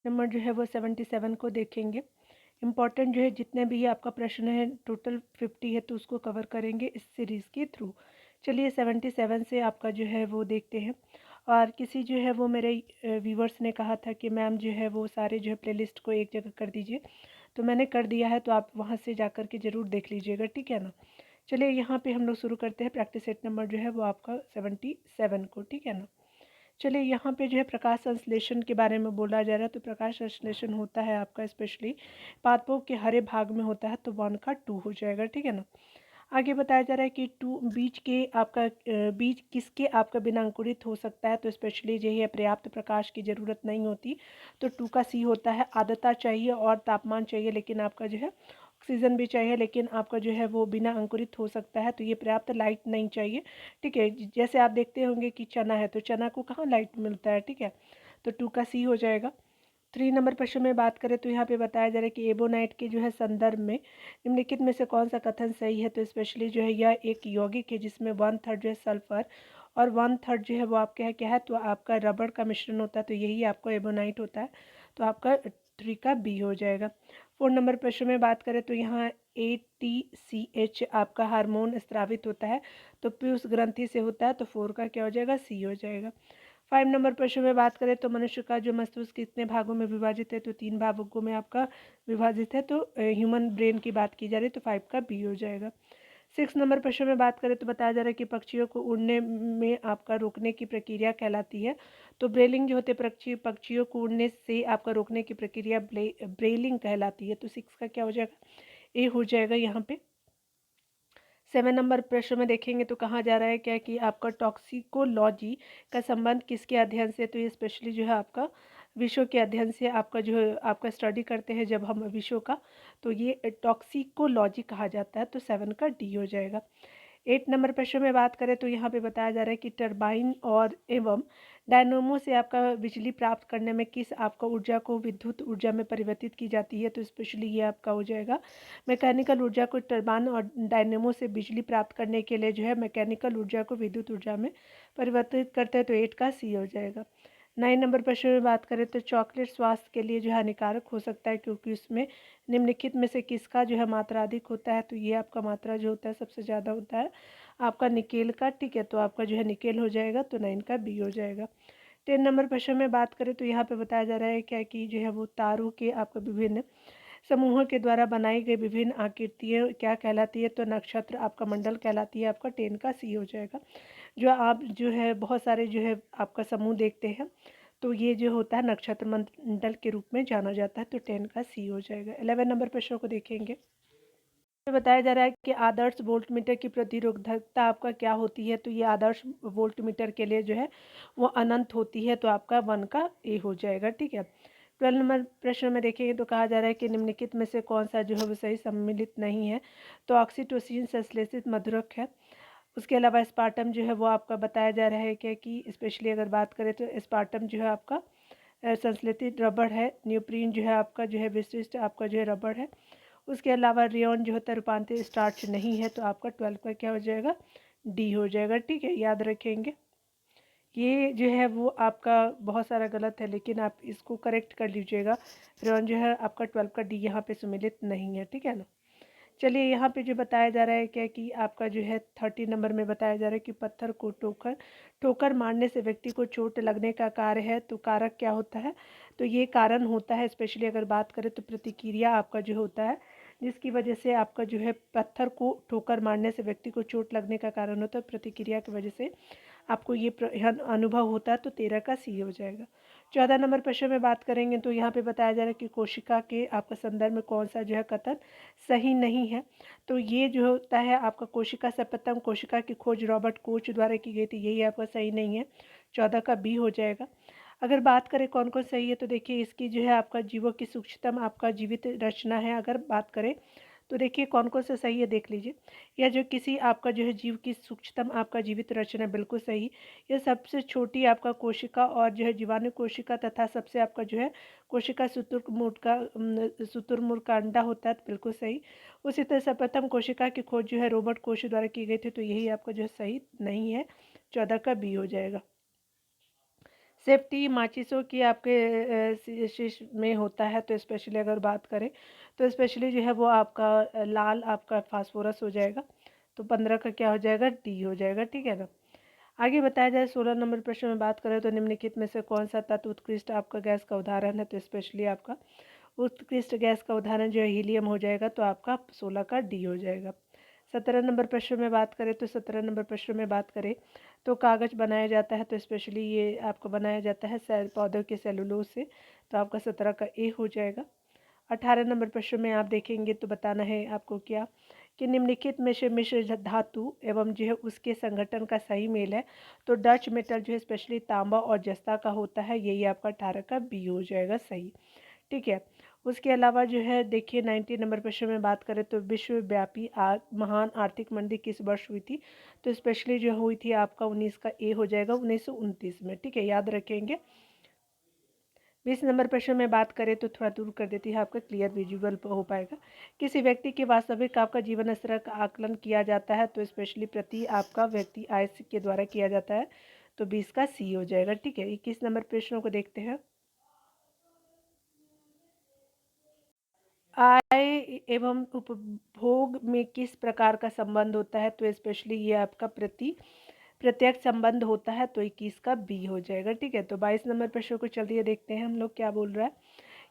Number जो है वो 77 को देखेंगे। इम्पॉर्टेंट जो है जितने भी आपका प्रश्न है टोटल 50 है तो उसको कवर करेंगे इस सीरीज़ के थ्रू। चलिए 77 से आपका जो है वो देखते हैं। और किसी जो है वो मेरे व्यूवर्स ने कहा था कि मैम जो है वो सारे जो है प्लेलिस्ट को एक जगह कर दीजिए, तो मैंने कर दिया है, तो आप वहाँ से जा कर के ज़रूर देख लीजिएगा, ठीक है ना। चलिए यहाँ पे हम लोग शुरू करते हैं प्रैक्टिस सेट नंबर जो है वो आपका 77 को, ठीक है ना। चलिए यहाँ पे जो है प्रकाश संश्लेषण के बारे में बोला जा रहा है। तो प्रकाश संश्लेषण होता है आपका स्पेशली पादपों के हरे भाग में होता है, तो 1 का 2 हो जाएगा, ठीक है ना। आगे बताया जा रहा है कि बीज के आपका बीज किसके आपका बिना अंकुरित हो सकता है, तो स्पेशली जो है पर्याप्त प्रकाश की ज़रूरत नहीं होती, तो 2 का सी होता है। आर्द्रता चाहिए और तापमान चाहिए, लेकिन आपका जो है ऑक्सीजन भी चाहिए, लेकिन आपका जो है वो बिना अंकुरित हो सकता है, तो ये पर्याप्त लाइट नहीं चाहिए, ठीक है। जैसे आप देखते होंगे कि चना है, तो चना को कहाँ लाइट मिलता है, ठीक है, तो 2 का सी हो जाएगा। 3 नंबर प्रश्न में बात करें तो यहाँ पे बताया जा रहा है कि एबोनाइट के जो है संदर्भ में निम्नलिखित में से कौन सा कथन सही है, तो स्पेशली जो है यह एक यौगिक है जिसमें 1/3 जो है सल्फर और 1/3 जो है वो आपका है क्या है, तो आपका रबड़ का मिश्रण होता है, तो यही आपका एबोनाइट होता है, तो आपका 3 का बी हो जाएगा। 4 नंबर प्रश्न में बात करें तो यहाँ ATCH आपका हार्मोन स्रावित होता है, तो पीयूष ग्रंथि से होता है, तो 4 का क्या हो जाएगा, सी हो जाएगा। 5 नंबर प्रश्न में बात करें तो मनुष्य का जो मस्तिष्क कितने भागों में विभाजित है, तो 3 भागों में आपका विभाजित है, तो ह्यूमन ब्रेन की बात की जा रही है, तो 5 का बी हो जाएगा। 6 नंबर प्रश्न में बात करें तो बताया जा रहा है कि पक्षियों को उड़ने में आपका रोकने की प्रक्रिया कहलाती है, तो ब्रेलिंग जो होते हैं पक्षियों को उड़ने से आपका रोकने की प्रक्रिया ब्रेलिंग कहलाती है, तो 6 का क्या हो जाएगा, ए हो जाएगा यहाँ पे। 7 नंबर प्रश्न में देखेंगे तो कहा जा रहा है क्या कि आपका टॉक्सिकोलॉजी का संबंध किसके अध्ययन से, तो ये स्पेशली जो है आपका विषयों के अध्ययन से आपका जो है आपका स्टडी करते हैं जब हम विषयों का, तो ये टॉक्सिकोलॉजी कहा जाता है, तो 7 का डी हो जाएगा। 8 नंबर प्रश्न में बात करें तो यहाँ पे बताया जा रहा है कि टरबाइन और एवं डायनोमो से आपका बिजली प्राप्त करने में किस आपका ऊर्जा को विद्युत ऊर्जा में परिवर्तित की जाती है, तो स्पेशली ये आपका हो जाएगा मैकेनिकल ऊर्जा को टरबाइन और डायनेमो से बिजली प्राप्त करने के लिए जो है मैकेनिकल ऊर्जा को विद्युत ऊर्जा में परिवर्तित करते हैं, तो 8 का सी हो जाएगा। 9 नंबर प्रश्न में बात करें तो चॉकलेट स्वास्थ्य के लिए जो है हानिकारक हो सकता है, क्योंकि उसमें निम्नलिखित में से किसका जो है मात्रा अधिक होता है, तो ये आपका मात्रा जो होता है सबसे ज़्यादा होता है आपका निकेल का, ठीक है, तो आपका जो है निकेल हो जाएगा, तो 9 का बी हो जाएगा। 10 नंबर प्रश्न में बात करें तो यहाँ पे बताया जा रहा है क्या कि जो है वो तारों के आपका विभिन्न समूहों के द्वारा बनाई गई विभिन्न आकृतियाँ क्या कहलाती है, तो नक्षत्र आपका मंडल कहलाती है, आपका 10 का सी हो जाएगा। जो आप जो है बहुत सारे जो है आपका समूह देखते हैं, तो ये जो होता है नक्षत्र मंडल के रूप में जाना जाता है, तो 10 का सी हो जाएगा। 11 नंबर प्रश्नों को देखेंगे। बताया जा रहा है कि आदर्श वोल्टमीटर की प्रतिरोधकता आपका क्या होती है, तो ये आदर्श वोल्टमीटर के लिए जो है वो अनंत होती है, तो आपका 1 का ए हो जाएगा, ठीक है। 12 नंबर प्रश्न में देखेंगे तो कहा जा रहा है कि निम्नलिखित में से कौन सा जो है वो सही सम्मिलित नहीं है, तो ऑक्सीटोसिन संश्लेषित मधुरक है। उसके अलावा स्पार्टम जो है वो आपका बताया जा रहा है क्या कि स्पेशली अगर बात करें तो स्पार्टम जो है आपका संश्लेषित रबड़ है। न्यूप्रीन जो है आपका जो है विशिष्ट आपका जो है रबड़ है। उसके अलावा रेयॉन जो होता है रूपांतरित स्टार्च नहीं है, तो आपका 12 का क्या हो जाएगा, डी हो जाएगा, ठीक है, याद रखेंगे। ये जो है वो आपका बहुत सारा गलत है, लेकिन आप इसको करेक्ट कर लीजिएगा। रेयॉन जो है आपका 12 का डी यहाँ पे सम्मिलित नहीं है, ठीक है ना। चलिए यहाँ पे जो बताया जा रहा है क्या कि आपका जो है 30 नंबर में बताया जा रहा है कि पत्थर को ठोकर ठोकर मारने से व्यक्ति को चोट लगने का कार्य है, तो कारक क्या होता है, तो ये कारण होता है स्पेशली अगर बात करें तो प्रतिक्रिया आपका जो होता है जिसकी वजह से आपका जो है पत्थर को ठोकर मारने से व्यक्ति को चोट लगने का कारण होता है, प्रतिक्रिया की वजह से आपको ये अनुभव होता है, तो 13 का सी हो जाएगा। 14 नंबर प्रश्न में बात करेंगे तो यहाँ पे बताया जा रहा है कि कोशिका के आपका संदर्भ में कौन सा जो है कथन सही नहीं है, तो ये जो होता है आपका कोशिका सर्वप्रथम कोशिका की खोज रॉबर्ट कोच द्वारा की गई थी, यही आपका सही नहीं है, 14 का बी हो जाएगा। अगर बात करें कौन कौन सही है, तो देखिए इसकी जो है आपका जीवों की सूक्ष्मतम आपका जीवित रचना है, अगर बात करें तो देखिए कौन कौन सा सही है देख लीजिए। या जो किसी आपका जो है जीव की सूक्ष्मतम आपका जीवित रचना बिल्कुल सही। यह सबसे छोटी आपका कोशिका और जो है जीवाणु कोशिका तथा सबसे आपका जो है कोशिका शुतुरमुर्ग का अंडा होता है, तो बिल्कुल सही। उसी तरह सर्वप्रथम कोशिका की खोज जो है रोबर्ट कोश द्वारा की गई थी, तो यही आपका जो है सही नहीं है, 14 का बी हो जाएगा। सेफ्टी माचिसों की आपके शीश में होता है, तो स्पेशली अगर बात करें तो स्पेशली जो है वो आपका लाल आपका फास्फोरस हो जाएगा। तो 15 का क्या हो जाएगा, डी हो जाएगा, ठीक है ना। आगे बताया जाए 16 नंबर प्रश्न में बात करें तो निम्नलिखित में से कौन सा तत्व उत्कृष्ट आपका गैस का उदाहरण है, तो स्पेशली आपका उत्कृष्ट गैस का उदाहरण जो है हीलियम हो जाएगा, तो आपका 16 का डी हो जाएगा। 17 नंबर प्रश्न में बात करें तो 17 नंबर प्रश्न में बात करें तो कागज़ बनाया जाता है, तो स्पेशली ये आपको बनाया जाता है सेल पौधों के सेलुलोज से, तो आपका 17 का ए हो जाएगा। 18 नंबर प्रश्न में आप देखेंगे तो बताना है आपको क्या कि निम्नलिखित में से मिश्र धातु एवं जो है उसके संगठन का सही मेल है, तो डच मेटल जो है स्पेशली तांबा और जस्ता का होता है, यही आपका 18 का बी हो जाएगा सही, ठीक है। उसके अलावा जो है देखिए 90 नंबर प्रश्न में बात करें तो विश्वव्यापी महान आर्थिक मंदी किस वर्ष हुई थी, तो स्पेशली जो हुई थी आपका 19 का ए हो जाएगा 1929 में, ठीक है, याद रखेंगे। 20 नंबर प्रश्न में बात करें तो थोड़ा दूर कर देती है, आपका क्लियर विजुअल हो पाएगा। किसी व्यक्ति के वास्तविक आपका जीवन स्तर का आकलन किया जाता है, तो स्पेशली प्रति आपका व्यक्ति आय के द्वारा किया जाता है, तो 20 का सी हो जाएगा, ठीक है। 21 नंबर प्रश्नों को देखते हैं। आय एवं उपभोग में किस प्रकार का संबंध होता है, तो स्पेशली ये आपका प्रत्यक्ष संबंध होता है, तो 21 का बी हो जाएगा, ठीक है। तो 22 नंबर प्रश्न को चलिए देखते हैं हम लोग क्या बोल रहा है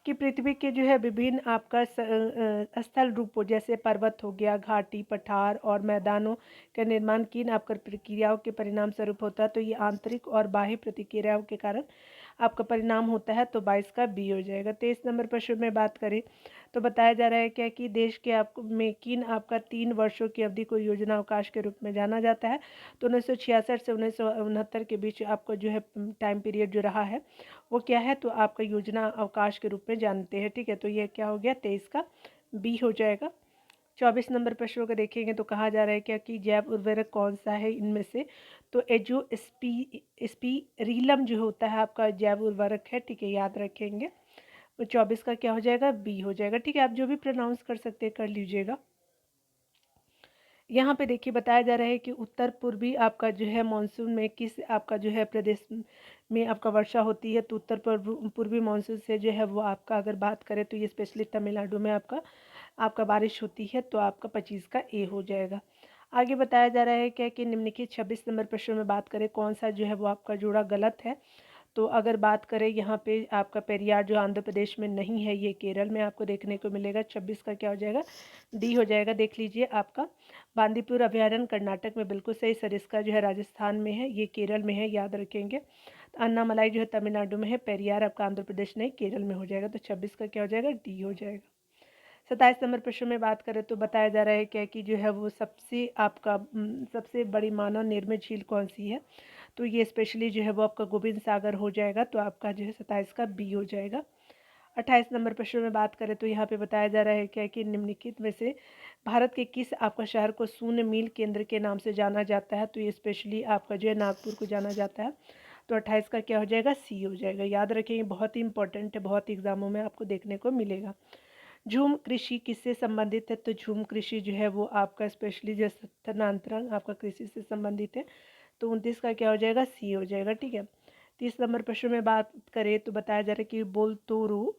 कि पृथ्वी के जो है विभिन्न आपका स्थल रूपों जैसे पर्वत हो गया, घाटी, पठार और मैदानों का निर्माण किन आपका प्रक्रियाओं के परिणाम स्वरूप होता है, तो ये आंतरिक और बाह्य प्रतिक्रियाओं के कारण आपका परिणाम होता है, तो 22 का बी हो जाएगा। 23 नंबर प्रश्न में बात करें तो बताया जा रहा है क्या कि देश के आपको में किन आपका 3 वर्षों की अवधि को योजना अवकाश के रूप में जाना जाता है, तो 1966 से 1969 के बीच आपका जो है टाइम पीरियड जो रहा है वो क्या है, तो आपका योजना अवकाश के रूप में जानते हैं, ठीक है। तो ये क्या हो गया, 23 का बी हो जाएगा। 24 नंबर प्रश्नों को देखेंगे तो कहा जा रहा है क्या कि जैव उर्वरक कौन सा है इनमें से, तो एजो स्पीरिलम जो होता है आपका जैव उर्वरक है, ठीक है, याद रखेंगे। तो 24 का क्या हो जाएगा, बी हो जाएगा, ठीक है। आप जो भी प्रोनाउंस कर सकते हैं कर लीजिएगा। यहाँ पे देखिए बताया जा रहा है कि उत्तर पूर्वी आपका जो है मानसून में किस आपका जो है प्रदेश में आपका वर्षा होती है, तो उत्तर पूर्वी मानसून से जो है वो आपका अगर बात करें तो ये स्पेशली तमिलनाडु में आपका आपका बारिश होती है, तो आपका 25 का ए हो जाएगा। आगे बताया जा रहा है क्या कि निम्नलिखित 26 नंबर प्रश्न में बात करें कौन सा जो है वो आपका जोड़ा गलत है, तो अगर बात करें यहाँ पे आपका पेरियार जो आंध्र प्रदेश में नहीं है, ये केरल में आपको देखने को मिलेगा। 26 का क्या हो जाएगा, डी हो जाएगा। देख लीजिए आपका बांदीपुर अभयारण्य कर्नाटक में बिल्कुल सही, सरिस्का जो है राजस्थान में है, ये केरल में है, याद रखेंगे। अन्नामलाई जो है तमिलनाडु में है, पेरियार आपका आंध्र प्रदेश नहीं केरल में हो जाएगा, तो 26 का क्या हो जाएगा, डी हो जाएगा। 27 नंबर प्रश्न में बात करें तो बताया जा रहा है क्या कि जो है वो सबसे आपका सबसे बड़ी मानव निर्मित झील कौन सी है, तो ये स्पेशली जो है वो आपका गोविंद सागर हो जाएगा, तो आपका जो है 27 का बी हो जाएगा। 28 नंबर प्रश्न में बात करें तो यहाँ पे बताया जा रहा है क्या कि निम्नलिखित में से भारत के किस आपका शहर को शून्य मील केंद्र के नाम से जाना जाता है, तो ये स्पेशली आपका जो है नागपुर को जाना जाता है, तो 28 का क्या हो जाएगा, सी हो जाएगा। याद रखिए बहुत ही इंपॉर्टेंट है, बहुत एग्जामों में आपको देखने को मिलेगा। झूम कृषि किससे संबंधित है, तो झूम कृषि जो है वो आपका स्पेशली जो स्थानांतरण आपका कृषि से संबंधित है, तो 29 का क्या हो जाएगा, सी हो जाएगा, ठीक है। 30 नंबर प्रश्न में बात करें तो बताया जा रहा है कि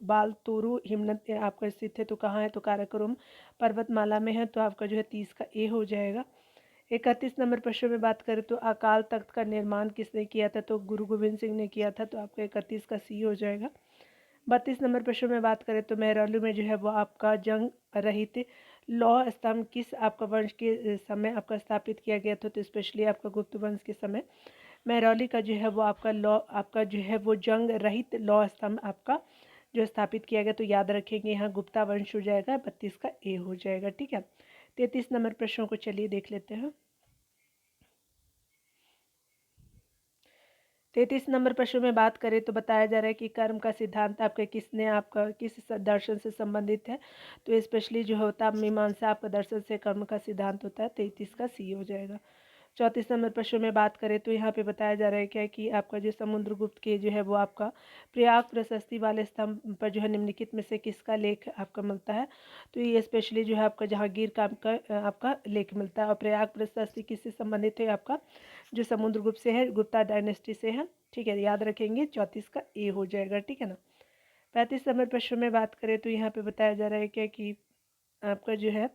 बालतोरु हिमनद आपका स्थित है, तो कहाँ है, तो काराकोरम पर्वतमाला में है, तो आपका जो है 30 का ए हो जाएगा। 31 नंबर प्रश्न में बात करें तो अकाल तख्त का निर्माण किसने किया था, तो गुरु गोविंद सिंह ने किया था, तो आपका 31 का सी हो जाएगा। 32 नंबर प्रश्न में बात करें तो महरौली में जो है वो आपका जंग रहित लौह स्तंभ किस आपका वंश के समय आपका स्थापित किया गया था, तो स्पेशली आपका गुप्त वंश के समय महरौली का जो है वो आपका आपका जो है वो जंग रहित लौह स्तंभ आपका जो स्थापित किया गया, तो याद रखेंगे यहाँ गुप्ता वंश हो जाएगा, 32 का ए हो जाएगा, ठीक है। 33 नंबर प्रश्नों को चलिए देख लेते हैं। 33 नंबर प्रश्न में बात करें तो बताया जा रहा है कि कर्म का सिद्धांत आपके किसने आपका किस दर्शन से संबंधित है, तो स्पेशली जो होता है मीमांसा आपका दर्शन से कर्म का सिद्धांत होता है, 33 का सी हो जाएगा। 34 नंबर प्रश्न में बात करें तो यहाँ पे बताया जा रहा है क्या कि आपका जो समुद्रगुप्त के जो है वो आपका प्रयाग प्रशस्ति वाले स्तंभ पर जो है निम्नलिखित में से किसका लेख आपका मिलता है, तो ये स्पेशली जो है आपका जहांगीर का आपका लेख मिलता है। और प्रयाग प्रशस्ति किससे संबंधित है, आपका जो समुद्रगुप्त से है, गुप्ता डायनेस्टी से है, ठीक है, याद रखेंगे 34 का ए हो जाएगा, ठीक है ना। 35 नंबर प्रश्न में बात करें तो यहाँ पे बताया जा रहा है क्या कि आपका जो है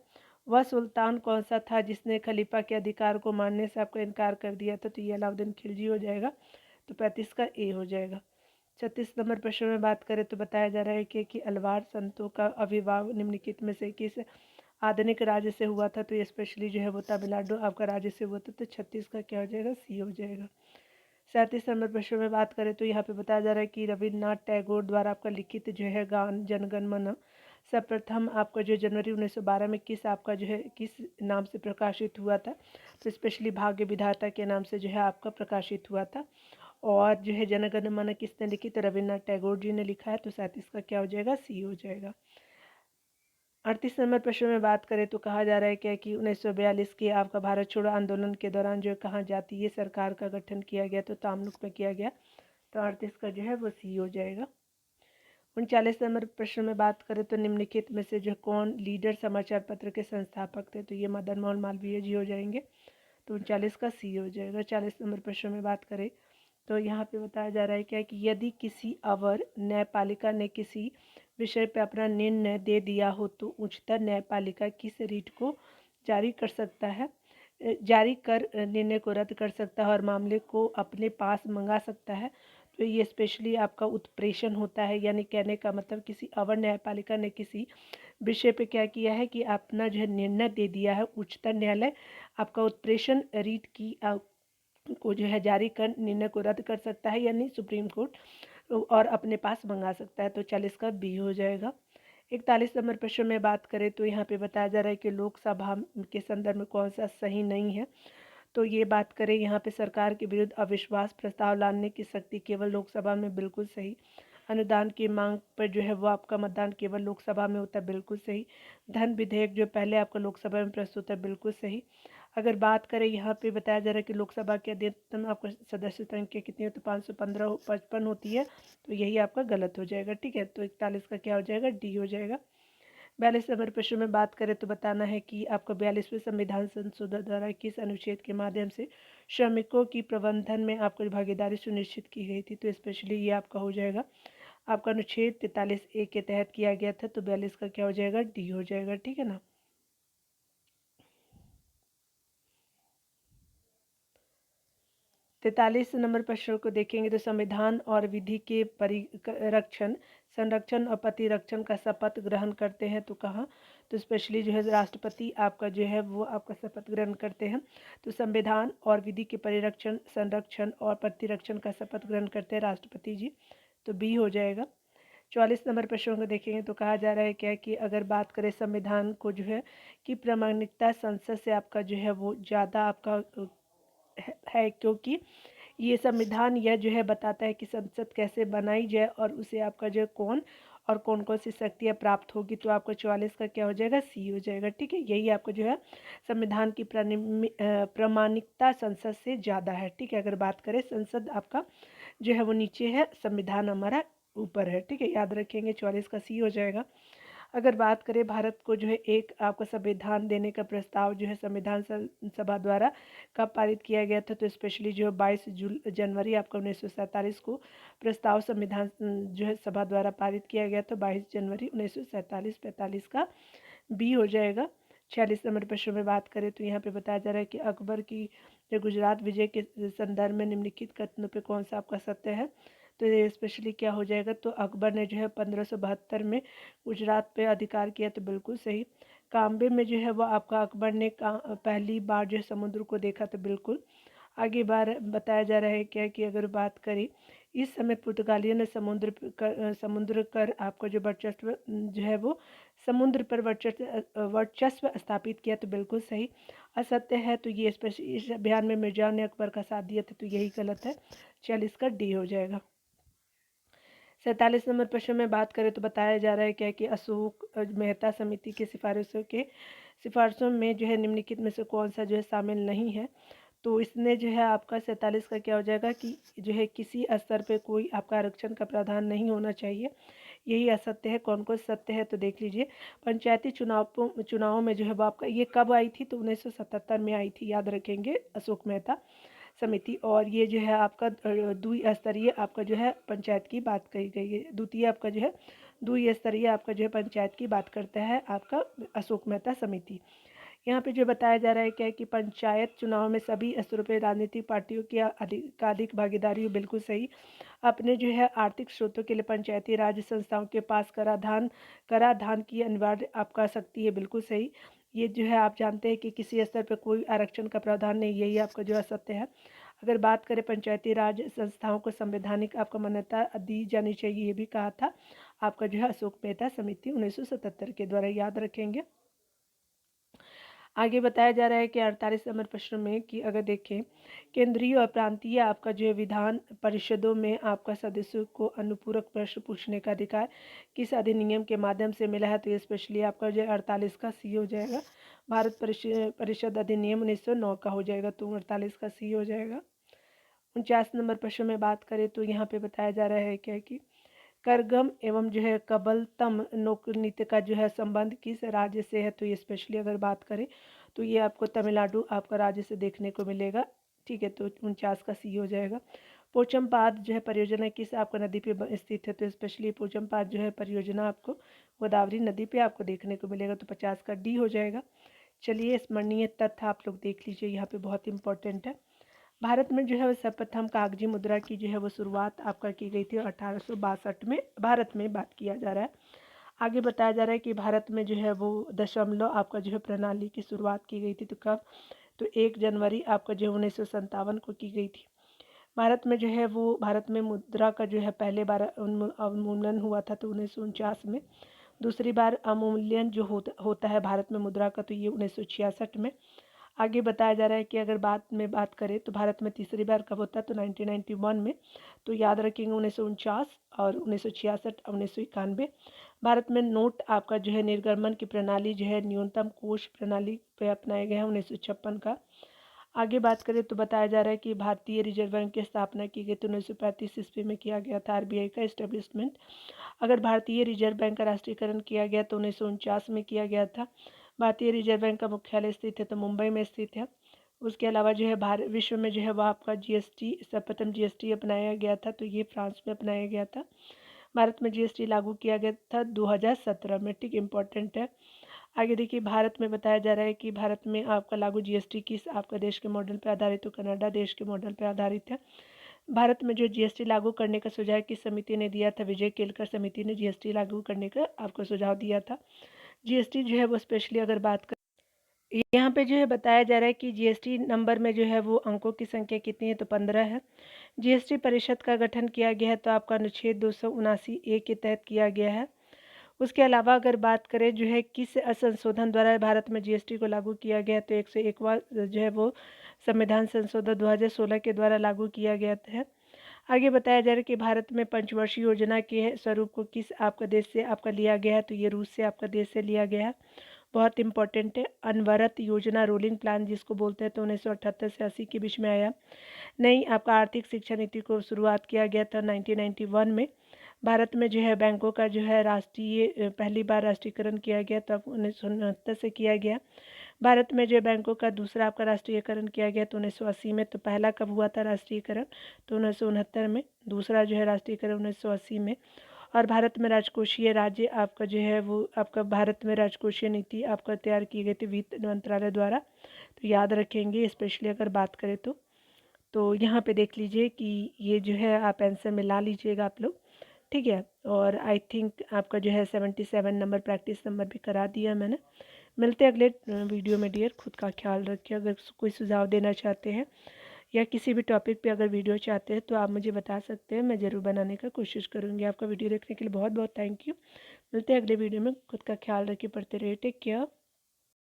वह सुल्तान कौन सा था जिसने खलीफा के अधिकार को मानने से आपका इनकार कर दिया था, तो ये अलाउद्दीन खिलजी हो जाएगा, तो 35 का ए हो जाएगा। 36 नंबर प्रश्न में बात करें तो बताया जा रहा है कि अलवार संतों का आविर्भाव निम्नलिखित में से किस आधुनिक राज्य से हुआ था, तो ये स्पेशली जो है वो तमिलनाडु आपका राज्य से हुआ था, तो 36 का क्या हो जाएगा, सी हो जाएगा। 37 नंबर प्रश्न में बात करें तो यहाँ पे बताया जा रहा है कि रविन्द्रनाथ टैगोर द्वारा आपका लिखित जो है गान जनगण मन सर्वप्रथम आपका जो जनवरी 1912 में किस आपका जो है किस नाम से प्रकाशित हुआ था, तो स्पेशली भाग्य विधाता के नाम से जो है आपका प्रकाशित हुआ था। और जो है जनगण मन किसने लिखी, तो रविन्द्रनाथ टैगोर जी ने लिखा है, तो 37 का क्या हो जाएगा, सी हो जाएगा। 38 नंबर प्रश्न में बात करें तो कहा जा रहा है क्या कि 1942 के आपका भारत छोड़ो आंदोलन के दौरान जो कहाँ जातीय सरकार का गठन किया गया, तो तामलुक में किया गया, तो 38 का जो है वो सी हो जाएगा। 39 नंबर प्रश्न में बात करें तो निम्नलिखित में से जो कौन लीडर समाचार पत्र के संस्थापक थे, तो ये मदन मोहन मालवीय जी हो जाएंगे, तो 39 का सी हो जाएगा। 40 नंबर प्रश्न में बात करें तो यहाँ पे बताया जा रहा है क्या कि यदि किसी अवर न्यायपालिका ने किसी विषय पर अपना निर्णय दे दिया हो तो उच्चतर न्यायपालिका किस रीट को जारी कर सकता है, जारी कर निर्णय को रद्द कर सकता है और मामले को अपने पास मंगा सकता है, तो ये स्पेशली आपका उत्प्रेषण होता है। यानी कहने का मतलब किसी अवर न्यायपालिका ने किसी विषय पे क्या किया है कि अपना जो है निर्णय दे दिया है, उच्चतर न्यायालय आपका उत्प्रेषण रीट की को जो है जारी कर निर्णय को रद्द कर सकता है, यानी सुप्रीम कोर्ट, और अपने पास मंगा सकता है, तो 40 का बी हो जाएगा। 41 नंबर प्रश्न में बात करें तो यहाँ पे बताया जा रहा है कि लोकसभा के संदर्भ में कौन सा सही नहीं है, तो ये बात करें यहाँ पे सरकार के विरुद्ध अविश्वास प्रस्ताव लाने की शक्ति केवल लोकसभा में, बिल्कुल सही। अनुदान की मांग पर जो है वो आपका मतदान केवल लोकसभा में होता है, बिल्कुल सही। धन विधेयक जो पहले आपका लोकसभा में प्रस्तुत है, बिल्कुल सही। अगर बात करें यहाँ पे बताया जा रहा है कि लोकसभा के अधिकतम आपका सदस्य संख्या कितनी है, तो 515 55 होती है, तो यही आपका गलत हो जाएगा, ठीक है। तो 41 का क्या हो जाएगा, डी हो जाएगा। 42 नंबर प्रश्न में बात करें तो बताना है कि आपका 42वें संविधान संशोधन द्वारा किस अनुच्छेद के माध्यम से श्रमिकों की प्रबंधन में आपको भागीदारी सुनिश्चित की गई थी, तो स्पेशली ये आपका हो जाएगा आपका अनुच्छेद 43A के तहत किया गया था, तो 42 का क्या हो जाएगा, डी हो जाएगा, ठीक है ना। 43 नंबर प्रश्न को देखेंगे तो संविधान और विधि के परिरक्षण संरक्षण और प्रतिरक्षण का शपथ ग्रहण करते हैं, तो कहाँ, तो स्पेशली जो है राष्ट्रपति आपका जो है वो आपका शपथ ग्रहण करते हैं, तो संविधान और विधि के परिरक्षण संरक्षण और प्रतिरक्षण का शपथ ग्रहण करते हैं राष्ट्रपति जी, तो बी हो जाएगा। 44 नंबर प्रश्न को देखेंगे तो कहा जा रहा है क्या कि अगर बात करें संविधान को जो है कि प्रामाणिकता संसद से आपका जो है वो ज़्यादा आपका है, क्योंकि ये संविधान यह जो है बताता है कि संसद कैसे बनाई जाए और उसे आपका जो कौन और कौन कौन सी शक्तियाँ प्राप्त होगी, तो आपका 44 का क्या हो जाएगा, सी हो जाएगा, ठीक है। यही आपको जो है संविधान की प्रामाणिकता संसद से ज़्यादा है, ठीक है। अगर बात करें संसद आपका जो है वो नीचे है, संविधान हमारा ऊपर है, ठीक है, याद रखेंगे 44 का सी हो जाएगा। अगर बात करें भारत को जो है एक आपका संविधान देने का प्रस्ताव जो है संविधान सभा द्वारा कब पारित किया गया था, तो स्पेशली जो 22 जनवरी आपका 1947 को प्रस्ताव संविधान जो है सभा द्वारा पारित किया गया था, 22 जनवरी 1947। 45 का बी हो जाएगा। 46 नंबर प्रश्न में बात करें तो यहाँ पे बताया जा रहा है कि अकबर की जो गुजरात विजय के संदर्भ में निम्नलिखित कथनों पे कौन सा आपका सत्य है, तो ये स्पेशली क्या हो जाएगा, तो अकबर ने जो है 1572 में गुजरात पे अधिकार किया, तो बिल्कुल सही। काम्बे में जो है वो आपका अकबर ने पहली बार जो है समुद्र को देखा, तो बिल्कुल। आगे बार बताया जा रहा है क्या कि अगर बात करें इस समय पुर्तगालियों ने समुद्र कर आपका जो वर्चस्व जो है वो समुद्र पर वर्चस्व स्थापित किया, तो बिल्कुल सही। असत्य है तो ये स्पेशली इस अभियान में मिर्जा ने अकबर का साथ दिया था, तो यही गलत है, 40 का डी हो जाएगा। 47 नंबर प्रश्न में बात करें तो बताया जा रहा है क्या कि अशोक मेहता समिति की सिफारिशों में जो है निम्नलिखित में से कौन सा जो है शामिल नहीं है, तो इसने जो है आपका 47 का क्या हो जाएगा कि जो है किसी स्तर पे कोई आपका आरक्षण का प्रावधान नहीं होना चाहिए, यही असत्य है। कौन कौन सत्य है तो देख लीजिए। पंचायती चुनावों में जो है वो आपका ये कब आई थी, तो 1977 में आई थी, याद रखेंगे अशोक मेहता समिति। और ये जो है आपका द्विस्तरीय आपका जो है पंचायत की बात कही गई है। द्वितीय आपका जो है द्विस्तरीय आपका जो है पंचायत की बात करता है आपका अशोक मेहता समिति। यहाँ पे जो बताया जा रहा है क्या है कि पंचायत चुनाव में सभी स्तरों पर राजनीतिक पार्टियों की अधिकाधिक भागीदारी हो, बिल्कुल सही। अपने जो है आर्थिक स्रोतों के लिए पंचायती राज संस्थाओं के पास कराधान की अनिवार्य आपका शक्ति है, बिल्कुल सही। ये जो है आप जानते हैं कि किसी स्तर पर कोई आरक्षण का प्रावधान नहीं, यही आपका जो असत्य है। अगर बात करें पंचायती राज संस्थाओं को संवैधानिक आपका मान्यता दी जानी चाहिए, ये भी कहा था आपका जो है अशोक मेहता समिति 1977 के द्वारा, याद रखेंगे। आगे बताया जा रहा है कि 48 नंबर प्रश्न में कि अगर देखें केंद्रीय और प्रांतीय आपका जो है विधान परिषदों में आपका सदस्यों को अनुपूरक प्रश्न पूछने का अधिकार किस अधिनियम के माध्यम से मिला है, तो ये स्पेशली आपका जो है 48 का सी हो जाएगा। भारत परिषद अधिनियम 1909 का हो जाएगा, तो 48 का सी हो जाएगा। 49 नंबर प्रश्न में बात करें तो यहाँ पे बताया जा रहा है क्या कि करगम एवं जो है कबलतम नौकनीति का जो है संबंध किस राज्य से है, तो ये स्पेशली अगर बात करें तो ये आपको तमिलनाडु आपका राज्य से देखने को मिलेगा। ठीक है, तो 49 का सी हो जाएगा। पोचमपाद जो है परियोजना किस आपका नदी पे स्थित है, तो स्पेशली पोचमपाद जो है परियोजना आपको गोदावरी नदी पे आपको देखने को मिलेगा, तो 50 का डी हो जाएगा। चलिए स्मरणीय तथ्य आप लोग देख लीजिए, यहाँ पे बहुत इंपॉर्टेंट है। भारत में जो है वो सर्वप्रथम कागजी मुद्रा की जो है वो शुरुआत आपका की गई थी 1862 में, भारत में बात किया जा रहा है। आगे बताया जा रहा है कि भारत में जो है वो दशमलव आपका जो है प्रणाली की शुरुआत की गई थी, तो कब, तो 1 जनवरी आपका जो है 1957 को की गई थी। भारत में जो है वो भारत में मुद्रा का जो है पहले बार अवमूल्यन हुआ था, तो 1949 में। दूसरी बार अवमूल्यन जो होता है भारत में मुद्रा का, तो ये 1966 में। आगे बताया जा रहा है कि अगर बात करें तो भारत में तीसरी बार कब होता है, तो 1991 में। तो याद रखेंगे 1949 और 1966 1991। भारत में नोट आपका जो है निर्गमन की प्रणाली जो है न्यूनतम कोष प्रणाली पे अपनाया गया है 1956 का। आगे बात करें तो बताया जा रहा है कि भारतीय रिजर्व बैंक की स्थापना की गई तो 1935 ईस्वी में किया गया था आरबीआई का इस्टेब्लिशमेंट। अगर भारतीय रिजर्व बैंक का राष्ट्रीयकरण किया गया तो 1949 में किया गया था। भारतीय रिजर्व बैंक का मुख्यालय स्थित है तो मुंबई में स्थित है। उसके अलावा जो है भारत विश्व में जो है वह आपका जीएसटी सर्वप्रथम जीएसटी अपनाया गया था, तो ये फ्रांस में अपनाया गया था। भारत में जीएसटी लागू किया गया था 2017 में। ठीक, इम्पॉर्टेंट है। आगे देखिए भारत में बताया जा रहा है कि भारत में आपका लागू जीएसटी किस आपका देश के मॉडल पर आधारित, तो कनाडा देश के मॉडल पर आधारित है। भारत में जो जीएसटी लागू करने का सुझाव किस समिति ने दिया था, विजय केलकर समिति ने जीएसटी लागू करने का आपको सुझाव दिया था। जीएसटी जो है वो स्पेशली अगर बात कर यहाँ पे जो है बताया जा रहा है कि जीएसटी नंबर में जो है वो अंकों की संख्या कितनी है, तो 15 है। जीएसटी परिषद का गठन किया गया है तो आपका अनुच्छेद 279 ए के तहत किया गया है। उसके अलावा अगर बात करें जो है किस संशोधन द्वारा भारत में जीएसटी को लागू किया गया, तो 101वां जो है वो संविधान संशोधन 2016 के द्वारा लागू किया गया है। आगे बताया जा रहा है कि भारत में पंचवर्षीय योजना के स्वरूप को किस आपका देश से आपका लिया गया है, तो ये रूस से आपका देश से लिया गया है। बहुत इंपॉर्टेंट है। अनवरत योजना रोलिंग प्लान जिसको बोलते हैं, तो 1978 से 80 के बीच में आया। नई आपका आर्थिक शिक्षा नीति को शुरुआत किया गया था 1991 में। भारत में जो है बैंकों का जो है राष्ट्रीय पहली बार राष्ट्रीयकरण किया गया तब 1969 से किया गया। भारत में जो बैंकों का दूसरा आपका राष्ट्रीयकरण किया गया तो 1980 में। तो पहला कब हुआ था राष्ट्रीयकरण, तो 1969 में। दूसरा जो है राष्ट्रीयकरण 1980 में। और भारत में राजकोषीय राज्य आपका जो है वो आपका भारत में राजकोषीय नीति आपका तैयार की गई थी वित्त मंत्रालय द्वारा, तो याद रखेंगे स्पेशली अगर बात करें तो यहाँ पे देख लीजिए कि ये जो है आप आंसर में ला लीजिएगा आप लोग। ठीक है, और आई थिंक आपका जो है 77 नंबर प्रैक्टिस नंबर भी करा दिया मैंने। मिलते हैं अगले वीडियो में डियर, खुद का ख्याल रखिए। अगर कोई सुझाव देना चाहते हैं या किसी भी टॉपिक पे अगर वीडियो चाहते हैं तो आप मुझे बता सकते हैं, मैं ज़रूर बनाने का कोशिश करूँगी। आपका वीडियो देखने के लिए बहुत बहुत थैंक यू। मिलते हैं अगले वीडियो में, खुद का ख्याल रखिए, पढ़ते रहिए, टेक केयर।